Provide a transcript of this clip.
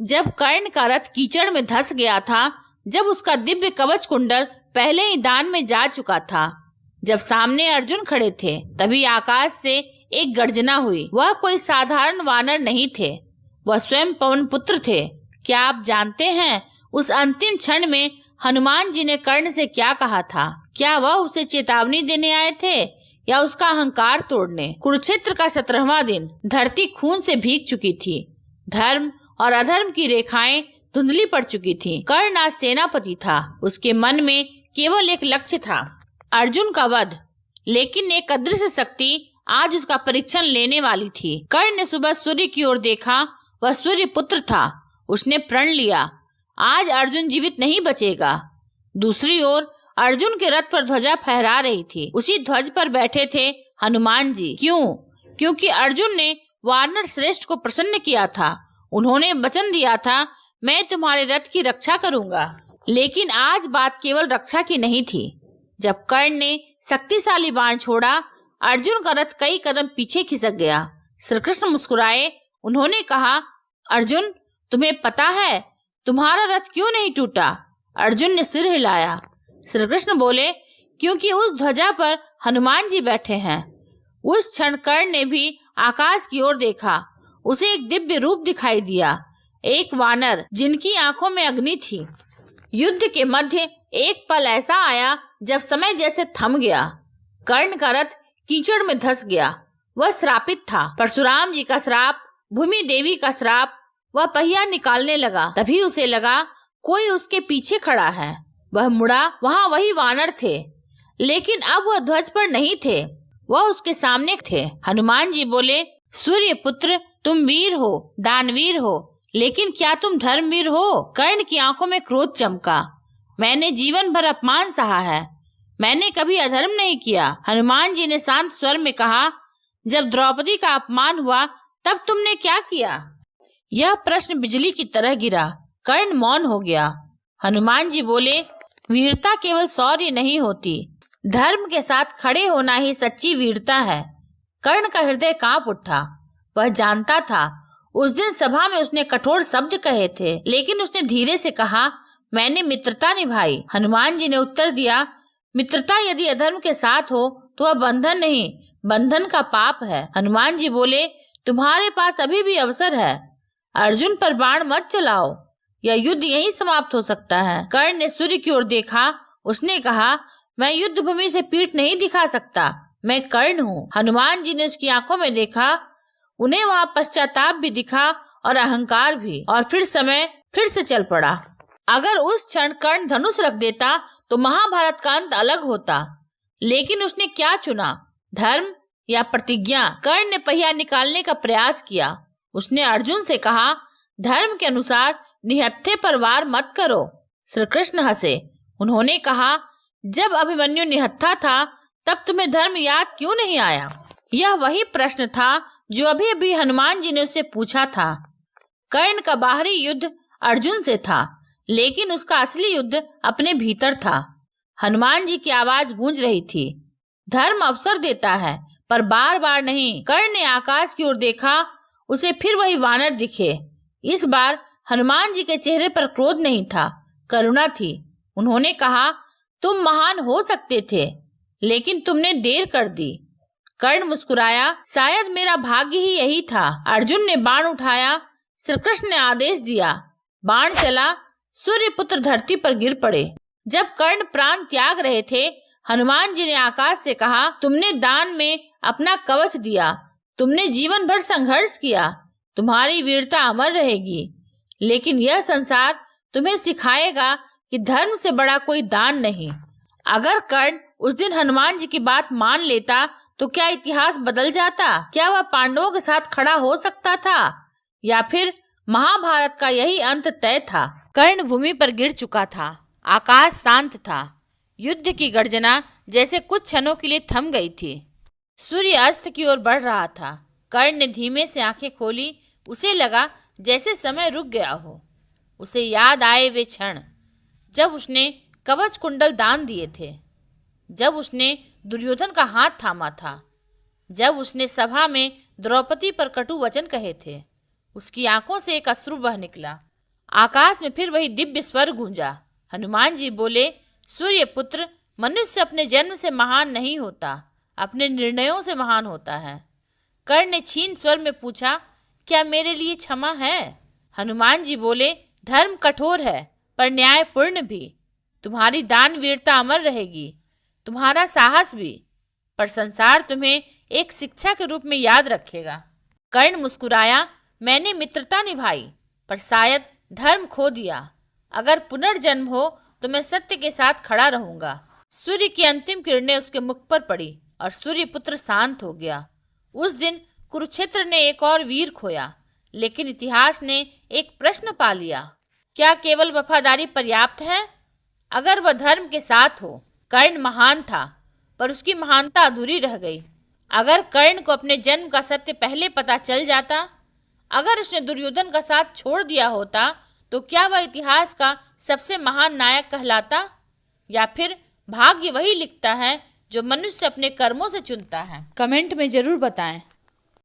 जब कर्ण का रथ कीचड़ में धंस गया था, जब उसका दिव्य कवच कुंडल पहले ही दान में जा चुका था, जब सामने अर्जुन खड़े थे, तभी आकाश से एक गर्जना हुई। वह कोई साधारण वानर नहीं थे, वह स्वयं पवन पुत्र थे। क्या आप जानते हैं उस अंतिम क्षण में हनुमान जी ने कर्ण से क्या कहा था? क्या वह उसे चेतावनी देने आए थे या उसका अहंकार तोड़ने? कुरुक्षेत्र का 17वां दिन, धरती खून से भीग चुकी थी। धर्म और अधर्म की रेखाएं धुंधली पड़ चुकी थीं। कर्ण आज सेनापति था, उसके मन में केवल एक लक्ष्य था, अर्जुन का वध। लेकिन एक अदृश्य शक्ति आज उसका परीक्षण लेने वाली थी। कर्ण ने सुबह सूर्य की ओर देखा, वह सूर्य पुत्र था। उसने प्रण लिया, आज अर्जुन जीवित नहीं बचेगा। दूसरी ओर अर्जुन के रथ पर ध्वजा फहरा रही थी। उसी ध्वज पर बैठे थे हनुमान जी। क्यों? क्योंकि अर्जुन ने वानर श्रेष्ठ को प्रसन्न किया था। उन्होंने वचन दिया था, मैं तुम्हारे रथ की रक्षा करूंगा। लेकिन आज बात केवल रक्षा की नहीं थी। जब कर्ण ने शक्तिशाली बाण छोड़ा, अर्जुन का रथ कई कदम पीछे खिसक गया। श्री कृष्ण मुस्कुराए। उन्होंने कहा, अर्जुन, तुम्हें पता है तुम्हारा रथ क्यों नहीं टूटा? अर्जुन ने सिर हिलाया। श्री कृष्ण बोले, क्योंकि उस ध्वजा पर हनुमान जी बैठे हैं। उस क्षण कर्ण ने भी आकाश की ओर देखा। उसे एक दिव्य रूप दिखाई दिया, एक वानर जिनकी आंखों में अग्नि थी। युद्ध के मध्य एक पल ऐसा आया जब समय जैसे थम गया। कर्ण का रथ कीचड़ में धंस गया। वह श्रापित था, परशुराम जी का श्राप, भूमि देवी का श्राप। वह पहिया निकालने लगा, तभी उसे लगा कोई उसके पीछे खड़ा है। वह मुड़ा, वहाँ वही वानर थे, लेकिन अब वह ध्वज पर नहीं थे, वह उसके सामने थे। हनुमान जी बोले, सूर्य पुत्र, तुम वीर हो, दानवीर हो, लेकिन क्या तुम धर्मवीर हो? कर्ण की आंखों में क्रोध चमका। मैंने जीवन भर अपमान सहा है, मैंने कभी अधर्म नहीं किया। हनुमान जी ने शांत स्वर में कहा, जब द्रौपदी का अपमान हुआ तब तुमने क्या किया? यह प्रश्न बिजली की तरह गिरा। कर्ण मौन हो गया। हनुमान जी बोले, वीरता केवल शौर्य नहीं होती, धर्म के साथ खड़े होना ही सच्ची वीरता है। कर्ण का हृदय कांप उठा। वह जानता था उस दिन सभा में उसने कठोर शब्द कहे थे, लेकिन उसने धीरे से कहा, मैंने मित्रता निभाई। हनुमान जी ने उत्तर दिया, मित्रता यदि अधर्म के साथ हो तो वह बंधन नहीं, बंधन का पाप है। हनुमान जी बोले, तुम्हारे पास अभी भी अवसर है, अर्जुन पर बाण मत चलाओ, यह युद्ध यहीं समाप्त हो सकता है। कर्ण ने सूर्य की ओर देखा। उसने कहा, मैं युद्ध भूमि से पीठ नहीं दिखा सकता, मैं कर्ण हूँ। हनुमान जी ने उसकी आंखों में देखा। उन्हें वहाँ पश्चाताप भी दिखा और अहंकार भी, और फिर समय फिर से चल पड़ा। अगर उस क्षण कर्ण धनुष रख देता तो महाभारत का अंत अलग होता, लेकिन उसने क्या चुना, धर्म या प्रतिज्ञा? कर्ण ने पहिया निकालने का प्रयास किया। उसने अर्जुन से कहा, धर्म के अनुसार निहत्थे पर वार मत करो। श्री कृष्ण हंसे। उन्होंने कहा, जब अभिमन्यु निहत्था था तब तुम्हें धर्म याद क्यों नहीं आया? यह वही प्रश्न था जो अभी अभी हनुमान जी ने उससे पूछा था। कर्ण का बाहरी युद्ध अर्जुन से था, लेकिन उसका असली युद्ध अपने भीतर था। हनुमान जी की आवाज गूंज रही थी, धर्म अवसर देता है पर बार बार नहीं। कर्ण ने आकाश की ओर देखा। उसे फिर वही वानर दिखे। इस बार हनुमान जी के चेहरे पर क्रोध नहीं था, करुणा थी। उन्होंने कहा, तुम महान हो सकते थे, लेकिन तुमने देर कर दी। कर्ण मुस्कुराया, शायद मेरा भाग्य ही यही था। अर्जुन ने बाण उठाया। श्री कृष्ण ने आदेश दिया, बाण चला। सूर्य पुत्र धरती पर गिर पड़े। जब कर्ण प्राण त्याग रहे थे, हनुमान जी ने आकाश से कहा, तुमने दान में अपना कवच दिया, तुमने जीवन भर संघर्ष किया, तुम्हारी वीरता अमर रहेगी। लेकिन यह संसार तुम्हें सिखाएगा कि धर्म से बड़ा कोई दान नहीं। अगर कर्ण उस दिन हनुमान जी की बात मान लेता तो क्या इतिहास बदल जाता? क्या वह पांडवों के साथ खड़ा हो सकता था, या फिर महाभारत का यही अंत तय था? कर्ण भूमि पर गिर चुका था। आकाश शांत था। युद्ध की गर्जना जैसे कुछ क्षणों के लिए थम गई थी। सूर्य अस्त की ओर बढ़ रहा था। कर्ण ने धीमे से आंखें खोली। उसे लगा जैसे समय रुक गया हो। उसे याद आए वे क्षण जब उसने कवच कुंडल दान दिए थे, जब उसने दुर्योधन का हाथ थामा था, जब उसने सभा में द्रौपदी पर कटु वचन कहे थे। उसकी आंखों से एक अश्रु बह निकला। आकाश में फिर वही दिव्य स्वर गूंजा। हनुमान जी बोले, सूर्य पुत्र, मनुष्य अपने जन्म से महान नहीं होता, अपने निर्णयों से महान होता है। कर्ण ने क्षीण स्वर में पूछा, क्या मेरे लिए क्षमा है? हनुमान जी बोले, धर्म कठोर है पर न्यायपूर्ण भी। तुम्हारी दानवीरता अमर रहेगी, तुम्हारा साहस भी, पर संसार तुम्हें एक शिक्षा के रूप में याद रखेगा। कर्ण मुस्कुराया, मैंने मित्रता निभाई पर शायद धर्म खो दिया। अगर पुनर्जन्म हो तो मैं सत्य के साथ खड़ा रहूंगा। सूर्य की अंतिम किरणें उसके मुख पर पड़ी और सूर्य पुत्र शांत हो गया। उस दिन कुरुक्षेत्र ने एक और वीर खोया, लेकिन इतिहास ने एक प्रश्न पा लिया, क्या केवल वफादारी पर्याप्त है? अगर वह धर्म के साथ हो। कर्ण महान था पर उसकी महानता अधूरी रह गई। अगर कर्ण को अपने जन्म का सत्य पहले पता चल जाता, अगर उसने दुर्योधन का साथ छोड़ दिया होता, तो क्या वह इतिहास का सबसे महान नायक कहलाता? या फिर भाग्य वही लिखता है जो मनुष्य अपने कर्मों से चुनता है? कमेंट में जरूर बताएं।